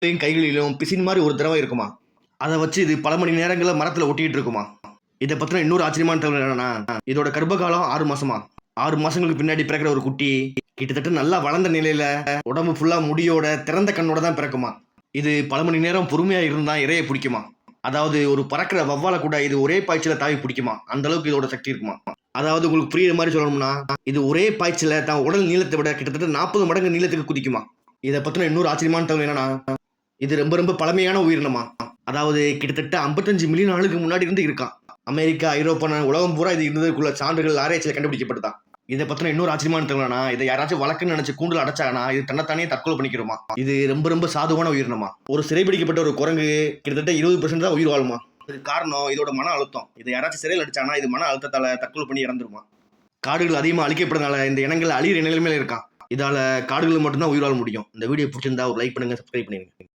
கைகளிலும் பிசின் மாதிரி ஒரு திரவம் இருக்குமா. அதை வச்சு இது பல மணி நேரங்கள மரத்துல ஒட்டிட்டு இருக்குமா. இதை பத்தின இன்னொரு ஆச்சரியமான தகவல் என்னன்னா, இதோட கர்ப்ப காலம் 6 மாசமா. 6 மாசங்களுக்கு பின்னாடி பிறக்கிற ஒரு குட்டி கிட்டத்தட்ட நல்லா வளர்ந்த நிலையில உடம்பு ஃபுல்லா முடியோட திறந்த கண்ணோட தான் பிறக்குமா. இது பல மணி நேரம் பொறுமையா இருந்தா இரையை பிடிக்குமா. அதாவது ஒரு பறக்கிற வவ்வால கூட இது ஒரே பாய்ச்சல தாவி பிடிக்குமா. அந்த அளவுக்கு இதோட சக்தி இருக்குமா. அதாவது உங்களுக்கு புரியுற மாதிரி சொல்லணும்னா, இது ஒரே பாய்ச்சல தான் உடல் நீளத்தை விட கிட்டத்தட்ட 40 மடங்கு நீளத்துக்கு குதிக்குமா. இதை பத்தின இன்னொரு ஆச்சரியமான தகவல் என்னன்னா, இது ரொம்ப ரொம்ப பழமையான உயிரினமா. அதாவது கிட்டத்தட்ட 55 மில்லியன் ஆளுக்கு முன்னாடி இருந்து இருக்கான். அமெரிக்கா, ஐரோப்பா, உலகம் பூரா இது இருந்ததுக்குள்ள சான்றுகள் ஆராய்ச்சியில் கண்டுபிடிக்கப்பட்டதான். இதை பத்தின இன்னொரு ஆச்சரியமான தகவல்னா, இதை யாராச்சும் வழக்குன்னு நினைச்சு கூண்டில் அடைச்சாங்கன்னா இது தன்னைத்தானே தற்கொலை பண்ணிக்கிறோமா. இது ரொம்ப ரொம்ப சாதுவான உயிரினமா. ஒரு சிறைபிடிக்கப்பட்ட ஒரு குரங்கு கிட்டத்தட்ட 20% தான் உயிர் வாழுமா. அதுக்கு காரணம் இதோட மன அழுத்தம். இதை யாராச்சும் சிறையில் அடிச்சானா இது மன அழுத்தத்தால தற்கொலை பண்ணி இறந்துருமா. காடுகள் அதிகமாக அழிக்கப்படுறதுனால இந்த இனங்கள் அழியிற நிலைமையில இருக்கான். இதால காடுகள் மட்டும்தான் உயிர் வாழ முடியும். இந்த வீடியோ பிடிச்சிருந்தா ஒரு லைக் பண்ணுங்க, சப்ஸ்கிரைப் பண்ணிருங்க.